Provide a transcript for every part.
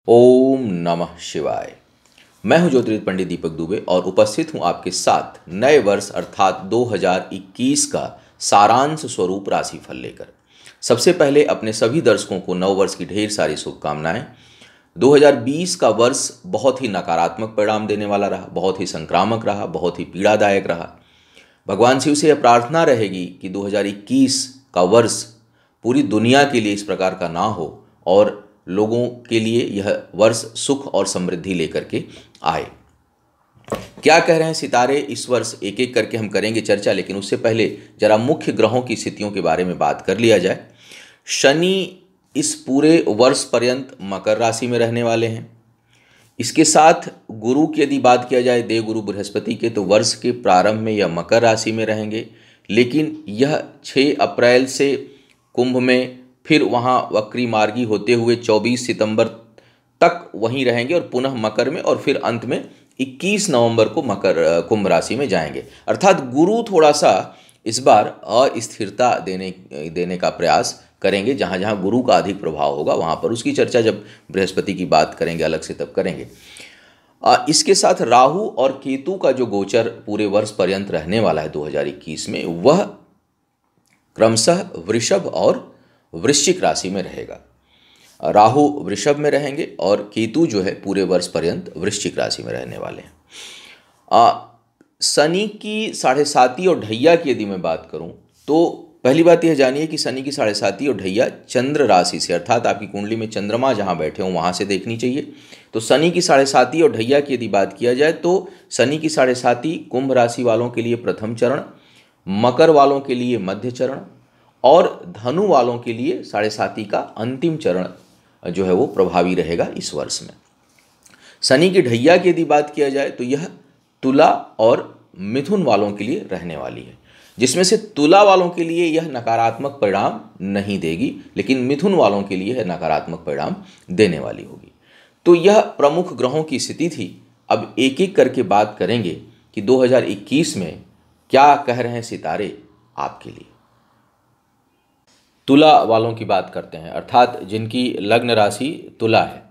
ओम नमः शिवाय। मैं हूं ज्योतिर्विद पंडित दीपक दुबे और उपस्थित हूं आपके साथ नए वर्ष अर्थात 2021 का सारांश स्वरूप राशिफल लेकर। सबसे पहले अपने सभी दर्शकों को नव वर्ष की ढेर सारी शुभकामनाएं। 2020 का वर्ष बहुत ही नकारात्मक परिणाम देने वाला रहा, बहुत ही संक्रामक रहा, बहुत ही पीड़ादायक रहा। भगवान शिव से यह प्रार्थना रहेगी कि 2021 का वर्ष पूरी दुनिया के लिए इस प्रकार का ना हो और लोगों के लिए यह वर्ष सुख और समृद्धि लेकर के आए। क्या कह रहे हैं सितारे इस वर्ष, एक एक करके हम करेंगे चर्चा, लेकिन उससे पहले जरा मुख्य ग्रहों की स्थितियों के बारे में बात कर लिया जाए। शनि इस पूरे वर्ष पर्यंत मकर राशि में रहने वाले हैं। इसके साथ गुरु की यदि बात किया जाए, देवगुरु बृहस्पति के, तो वर्ष के प्रारंभ में यह मकर राशि में रहेंगे, लेकिन यह 6 अप्रैल से कुंभ में, फिर वहाँ वक्री मार्गी होते हुए 24 सितंबर तक वहीं रहेंगे और पुनः मकर में, और फिर अंत में 21 नवंबर को कुंभ राशि में जाएंगे। अर्थात गुरु थोड़ा सा इस बार अस्थिरता देने का प्रयास करेंगे। जहाँ जहाँ गुरु का अधिक प्रभाव होगा वहाँ पर उसकी चर्चा जब बृहस्पति की बात करेंगे अलग से तब करेंगे। इसके साथ राहु और केतु का जो गोचर पूरे वर्ष पर्यंत रहने वाला है 2021 में, वह क्रमशः वृषभ और वृश्चिक राशि में रहेगा। राहु वृषभ में रहेंगे और केतु जो है पूरे वर्ष पर्यंत वृश्चिक राशि में रहने वाले हैं। शनि की 7.5 और ढैया की यदि मैं बात करूं तो पहली बात यह जानिए कि शनि की 7.5 और ढैया चंद्र राशि से, अर्थात आपकी कुंडली में चंद्रमा जहां बैठे हों वहां से देखनी चाहिए। तो शनि की 7.5 और ढैया की यदि बात किया जाए तो शनि की 7.5 कुंभ राशि वालों के लिए प्रथम चरण, मकर वालों के लिए मध्य चरण और धनु वालों के लिए 7.5 का अंतिम चरण जो है वो प्रभावी रहेगा इस वर्ष में। शनि की ढैया की यदि बात किया जाए तो यह तुला और मिथुन वालों के लिए रहने वाली है, जिसमें से तुला वालों के लिए यह नकारात्मक परिणाम नहीं देगी, लेकिन मिथुन वालों के लिए यह नकारात्मक परिणाम देने वाली होगी। तो यह प्रमुख ग्रहों की स्थिति थी। अब एक एक करके बात करेंगे कि 2021 में क्या कह रहे हैं सितारे आपके लिए। तुला वालों की बात करते हैं, अर्थात जिनकी लग्न राशि तुला है।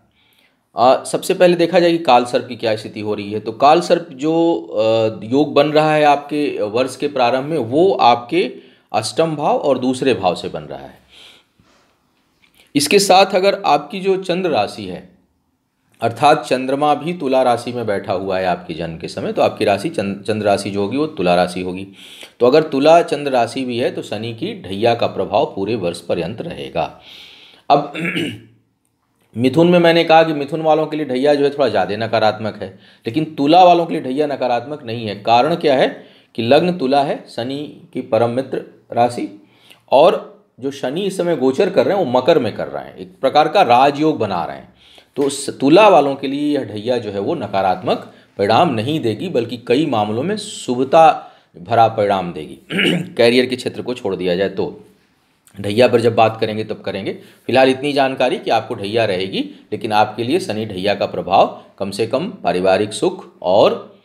सबसे पहले देखा जाए कि काल सर्प की क्या स्थिति हो रही है। तो काल सर्प जो योग बन रहा है आपके वर्ष के प्रारंभ में, वो आपके अष्टम भाव और दूसरे भाव से बन रहा है। इसके साथ अगर आपकी जो चंद्र राशि है, अर्थात चंद्रमा भी तुला राशि में बैठा हुआ है आपके जन्म के समय, तो आपकी राशि चंद्र राशि जो होगी वो तुला राशि होगी। तो अगर तुला चंद्र राशि भी है तो शनि की ढैया का प्रभाव पूरे वर्ष पर्यंत रहेगा। अब मिथुन में मैंने कहा कि मिथुन वालों के लिए ढैया जो है थोड़ा ज़्यादा नकारात्मक है, लेकिन तुला वालों के लिए ढैया नकारात्मक नहीं है। कारण क्या है कि लग्न तुला है, शनि की परम मित्र राशि, और जो शनि इस समय गोचर कर रहे हैं वो मकर में कर रहे हैं, एक प्रकार का राजयोग बना रहे हैं। तो तुला वालों के लिए यह ढैया जो है वो नकारात्मक परिणाम नहीं देगी, बल्कि कई मामलों में शुभता भरा परिणाम देगी। कैरियर के क्षेत्र को छोड़ दिया जाए तो ढैया पर जब बात करेंगे तब करेंगे। फिलहाल इतनी जानकारी कि आपको ढैया रहेगी, लेकिन आपके लिए शनि ढैया का प्रभाव कम से कम पारिवारिक सुख और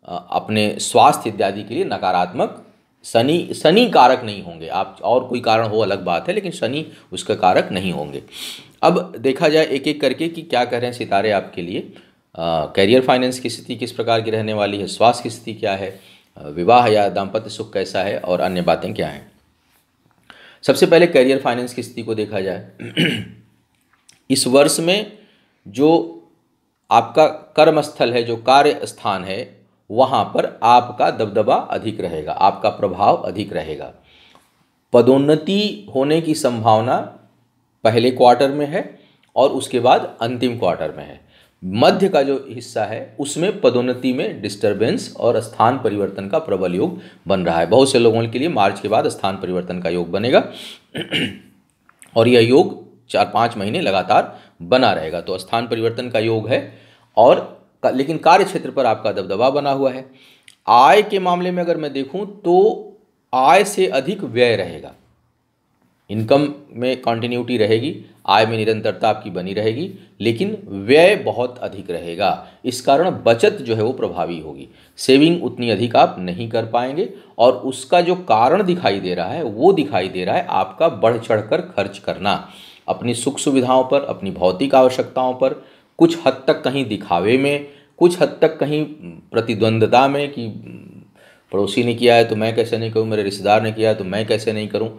अपने स्वास्थ्य इत्यादि के लिए नकारात्मक, शनि कारक नहीं होंगे। आप और कोई कारण हो अलग बात है, लेकिन शनि उसका कारक नहीं होंगे। अब देखा जाए एक एक करके कि क्या कह रहे हैं सितारे आपके लिए। कैरियर फाइनेंस की स्थिति किस प्रकार की रहने वाली है, स्वास्थ्य की स्थिति क्या है, विवाह या दाम्पत्य सुख कैसा है और अन्य बातें क्या हैं। सबसे पहले कैरियर फाइनेंस की स्थिति को देखा जाए। इस वर्ष में जो आपका कर्म स्थल है, जो कार्य स्थान है, वहाँ पर आपका दबदबा अधिक रहेगा, आपका प्रभाव अधिक रहेगा। पदोन्नति होने की संभावना पहले क्वार्टर में है और उसके बाद अंतिम क्वार्टर में है। मध्य का जो हिस्सा है उसमें पदोन्नति में डिस्टरबेंस और स्थान परिवर्तन का प्रबल योग बन रहा है। बहुत से लोगों के लिए मार्च के बाद स्थान परिवर्तन का योग बनेगा और यह योग 4-5 महीने लगातार बना रहेगा। तो स्थान परिवर्तन का योग है, और लेकिन कार्य क्षेत्र पर आपका दबदबा बना हुआ है। आय के मामले में अगर मैं देखूं तो आय से अधिक व्यय रहेगा। इनकम में कंटिन्यूटी रहेगी, आय में निरंतरता आपकी बनी रहेगी, लेकिन व्यय बहुत अधिक रहेगा। इस कारण बचत जो है वो प्रभावी होगी, सेविंग उतनी अधिक आप नहीं कर पाएंगे। और उसका जो कारण दिखाई दे रहा है वो दिखाई दे रहा है आपका बढ़ चढ़ कर खर्च करना, अपनी सुख सुविधाओं पर, अपनी भौतिक आवश्यकताओं पर कुछ हद तक कहीं दिखावे में, कुछ हद तक कहीं प्रतिद्वंद्वता में कि पड़ोसी ने किया है तो मैं कैसे नहीं करूं, मेरे रिश्तेदार ने किया है तो मैं कैसे नहीं करूं।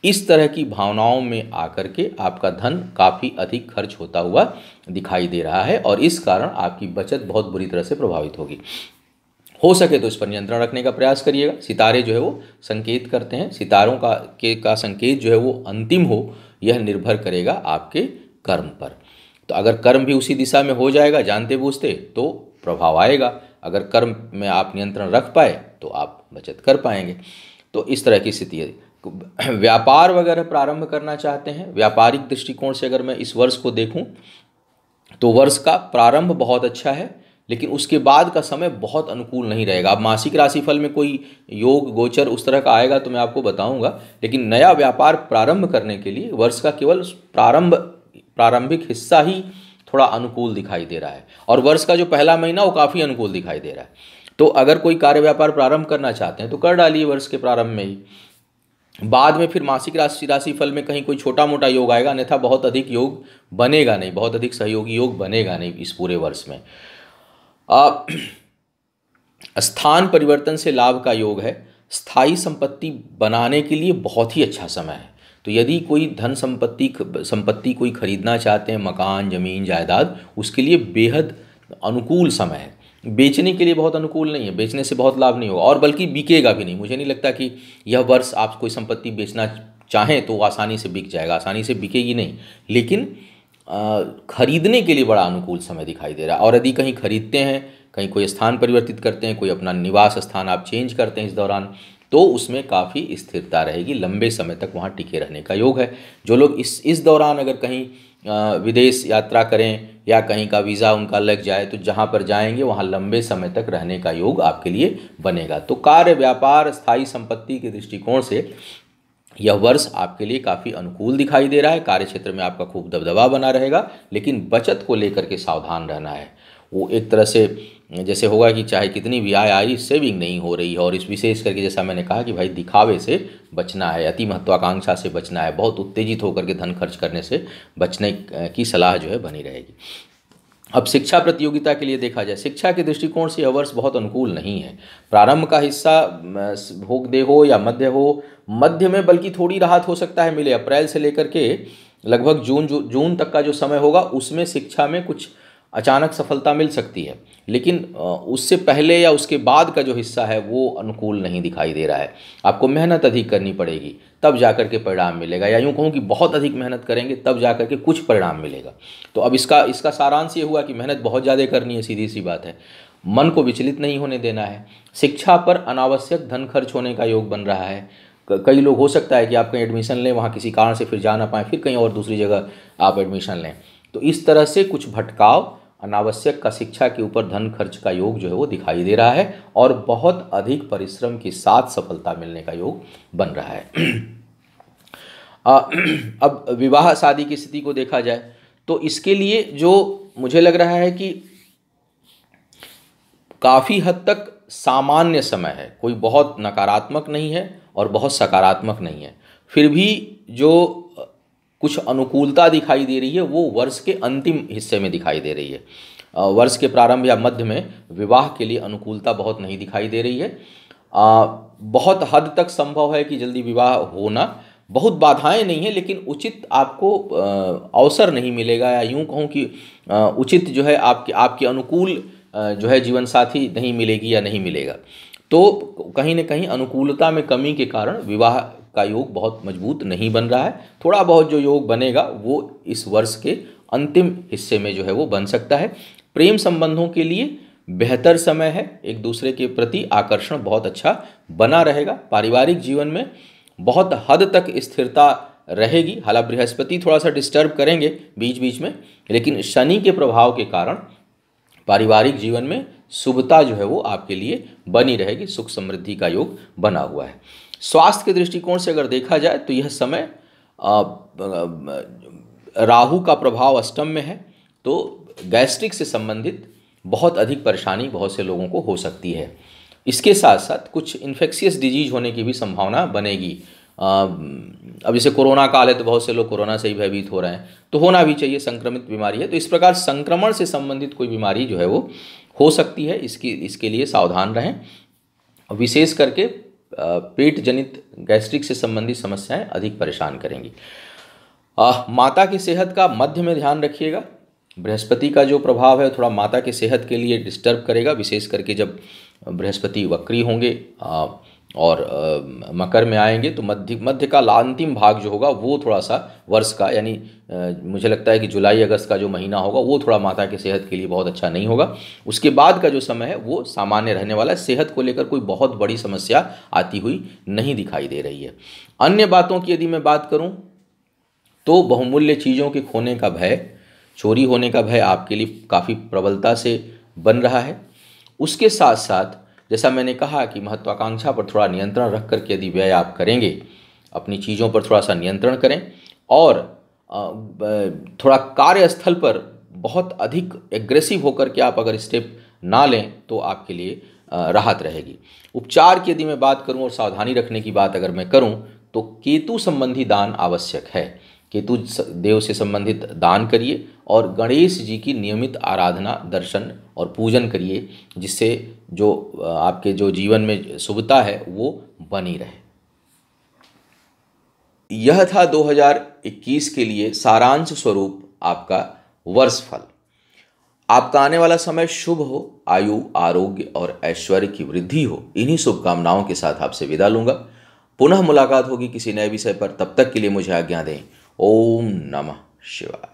इस तरह की भावनाओं में आकर के आपका धन काफ़ी अधिक खर्च होता हुआ दिखाई दे रहा है और इस कारण आपकी बचत बहुत बुरी तरह से प्रभावित होगी। हो सके तो इस पर नियंत्रण रखने का प्रयास करिएगा। सितारे जो है वो संकेत करते हैं, सितारों का संकेत जो है वो अंतिम हो, यह निर्भर करेगा आपके कर्म पर। तो अगर कर्म भी उसी दिशा में हो जाएगा जानते बूझते तो प्रभाव आएगा, अगर कर्म में आप नियंत्रण रख पाए तो आप बचत कर पाएंगे। तो इस तरह की स्थिति है। व्यापार वगैरह प्रारंभ करना चाहते हैं, व्यापारिक दृष्टिकोण से अगर मैं इस वर्ष को देखूं तो वर्ष का प्रारंभ बहुत अच्छा है, लेकिन उसके बाद का समय बहुत अनुकूल नहीं रहेगा। अब मासिक राशिफल में कोई योग गोचर उस तरह का आएगा तो मैं आपको बताऊंगा, लेकिन नया व्यापार प्रारंभ करने के लिए वर्ष का केवल प्रारंभिक हिस्सा ही थोड़ा अनुकूल दिखाई दे रहा है और वर्ष का जो पहला महीना वो काफ़ी अनुकूल दिखाई दे रहा है। तो अगर कोई कार्य व्यापार प्रारंभ करना चाहते हैं तो कर डालिए वर्ष के प्रारंभ में ही। बाद में फिर मासिक राशिफल में कहीं कोई छोटा मोटा योग आएगा, अन्यथा बहुत अधिक योग बनेगा नहीं, बहुत अधिक सहयोगी योग बनेगा नहीं इस पूरे वर्ष में। स्थान परिवर्तन से लाभ का योग है, स्थायी संपत्ति बनाने के लिए बहुत ही अच्छा समय है। तो यदि कोई धन संपत्ति कोई खरीदना चाहते हैं, मकान जमीन जायदाद, उसके लिए बेहद अनुकूल समय है। बेचने के लिए बहुत अनुकूल नहीं है, बेचने से बहुत लाभ नहीं होगा और बल्कि बिकेगा भी नहीं। मुझे नहीं लगता कि यह वर्ष आप कोई संपत्ति बेचना चाहें तो आसानी से बिक जाएगा, आसानी से बिकेगी नहीं, लेकिन खरीदने के लिए बड़ा अनुकूल समय दिखाई दे रहा है। और यदि कहीं खरीदते हैं, कहीं कोई स्थान परिवर्तित करते हैं, कोई अपना निवास स्थान आप चेंज करते हैं इस दौरान, तो उसमें काफ़ी स्थिरता रहेगी, लंबे समय तक वहाँ टिके रहने का योग है। जो लोग इस दौरान अगर कहीं विदेश यात्रा करें या कहीं का वीज़ा उनका लग जाए तो जहाँ पर जाएंगे वहाँ लंबे समय तक रहने का योग आपके लिए बनेगा। तो कार्य व्यापार स्थायी संपत्ति के दृष्टिकोण से यह वर्ष आपके लिए काफ़ी अनुकूल दिखाई दे रहा है। कार्य क्षेत्र में आपका खूब दबदबा बना रहेगा, लेकिन बचत को लेकर के सावधान रहना है। वो एक तरह से जैसे होगा कि चाहे कितनी भी आय आई, सेविंग नहीं हो रही है। और इस विशेष करके जैसा मैंने कहा कि भाई दिखावे से बचना है, अति महत्वाकांक्षा से बचना है, बहुत उत्तेजित होकर के धन खर्च करने से बचने की सलाह जो है बनी रहेगी। अब शिक्षा प्रतियोगिता के लिए देखा जाए, शिक्षा के दृष्टिकोण से यह वर्ष बहुत अनुकूल नहीं है। प्रारंभ का हिस्सा भोग दे हो या मध्य हो, मध्य में बल्कि थोड़ी राहत हो सकता है मिले। अप्रैल से लेकर के लगभग जून तक का जो समय होगा उसमें शिक्षा में कुछ अचानक सफलता मिल सकती है, लेकिन उससे पहले या उसके बाद का जो हिस्सा है वो अनुकूल नहीं दिखाई दे रहा है। आपको मेहनत अधिक करनी पड़ेगी तब जाकर के परिणाम मिलेगा, या यूँ कहूँ कि बहुत अधिक मेहनत करेंगे तब जाकर के कुछ परिणाम मिलेगा। तो अब इसका सारांश ये हुआ कि मेहनत बहुत ज़्यादा करनी है, सीधी सी बात है। मन को विचलित नहीं होने देना है। शिक्षा पर अनावश्यक धन खर्च होने का योग बन रहा है। कई लोग हो सकता है कि आप कहीं एडमिशन लें, वहाँ किसी कारण से फिर जा ना पाएँ, फिर कहीं और दूसरी जगह आप एडमिशन लें। तो इस तरह से कुछ भटकाव अनावश्यक का शिक्षा के ऊपर धन खर्च का योग जो है वो दिखाई दे रहा है और बहुत अधिक परिश्रम के साथ सफलता मिलने का योग बन रहा है। अब विवाह शादी की स्थिति को देखा जाए तो इसके लिए जो मुझे लग रहा है कि काफ़ी हद तक सामान्य समय है, कोई बहुत नकारात्मक नहीं है और बहुत सकारात्मक नहीं है। फिर भी जो कुछ अनुकूलता दिखाई दे रही है वो वर्ष के अंतिम हिस्से में दिखाई दे रही है। वर्ष के प्रारंभ या मध्य में विवाह के लिए अनुकूलता बहुत नहीं दिखाई दे रही है। बहुत हद तक संभव है कि जल्दी विवाह होना, बहुत बाधाएं नहीं है, लेकिन उचित आपको अवसर नहीं मिलेगा, या यूँ कहूँ कि उचित जो है आपके अनुकूल जो है जीवन साथी नहीं मिलेगी या नहीं मिलेगा। तो कहीं न कहीं अनुकूलता में कमी के कारण विवाह का योग बहुत मजबूत नहीं बन रहा है। थोड़ा बहुत जो योग बनेगा वो इस वर्ष के अंतिम हिस्से में जो है वो बन सकता है। प्रेम संबंधों के लिए बेहतर समय है, एक दूसरे के प्रति आकर्षण बहुत अच्छा बना रहेगा। पारिवारिक जीवन में बहुत हद तक स्थिरता रहेगी। हालांकि बृहस्पति थोड़ा सा डिस्टर्ब करेंगे बीच बीच में, लेकिन शनि के प्रभाव के कारण पारिवारिक जीवन में शुभता जो है वो आपके लिए बनी रहेगी। सुख समृद्धि का योग बना हुआ है। स्वास्थ्य के दृष्टिकोण से अगर देखा जाए तो यह समय राहु का प्रभाव अष्टम में है, तो गैस्ट्रिक से संबंधित बहुत अधिक परेशानी बहुत से लोगों को हो सकती है। इसके साथ साथ कुछ इन्फेक्शियस डिजीज होने की भी संभावना बनेगी। अब जैसे कोरोना काल है तो बहुत से लोग कोरोना से ही भयभीत हो रहे हैं, तो होना भी चाहिए, संक्रमित बीमारी है। तो इस प्रकार संक्रमण से संबंधित कोई बीमारी जो है वो हो सकती है, इसके लिए सावधान रहें। विशेष करके पेट जनित गैस्ट्रिक से संबंधित समस्याएं अधिक परेशान करेंगी। माता की सेहत का मध्य में ध्यान रखिएगा। बृहस्पति का जो प्रभाव है थोड़ा माता की सेहत के लिए डिस्टर्ब करेगा, विशेष करके जब बृहस्पति वक्री होंगे और मकर में आएंगे, तो मध्य का अंतिम भाग जो होगा वो थोड़ा सा वर्ष का, यानी मुझे लगता है कि जुलाई अगस्त का जो महीना होगा वो थोड़ा माता की सेहत के लिए बहुत अच्छा नहीं होगा। उसके बाद का जो समय है वो सामान्य रहने वाला है। सेहत को लेकर कोई बहुत बड़ी समस्या आती हुई नहीं दिखाई दे रही है। अन्य बातों की यदि मैं बात करूं तो बहुमूल्य चीज़ों के खोने का भय, चोरी होने का भय आपके लिए काफ़ी प्रबलता से बन रहा है। उसके साथ साथ जैसा मैंने कहा कि महत्वाकांक्षा पर थोड़ा नियंत्रण रख करके यदि व्यय आप करेंगे, अपनी चीज़ों पर थोड़ा सा नियंत्रण करें और थोड़ा कार्यस्थल पर बहुत अधिक एग्रेसिव होकर के आप अगर स्टेप ना लें तो आपके लिए राहत रहेगी। उपचार की यदि मैं बात करूं और सावधानी रखने की बात अगर मैं करूं तो केतु संबंधी दान आवश्यक है। केतु देव से संबंधित दान करिए और गणेश जी की नियमित आराधना, दर्शन और पूजन करिए, जिससे जो आपके जो जीवन में शुभता है वो बनी रहे। यह था 2021 के लिए सारांश स्वरूप आपका वर्ष फल। आपका आने वाला समय शुभ हो, आयु, आरोग्य और ऐश्वर्य की वृद्धि हो, इन्हीं शुभकामनाओं के साथ आपसे विदा लूंगा। पुनः मुलाकात होगी किसी नए विषय पर, तब तक के लिए मुझे आज्ञा दें। ओम नमः शिवाय।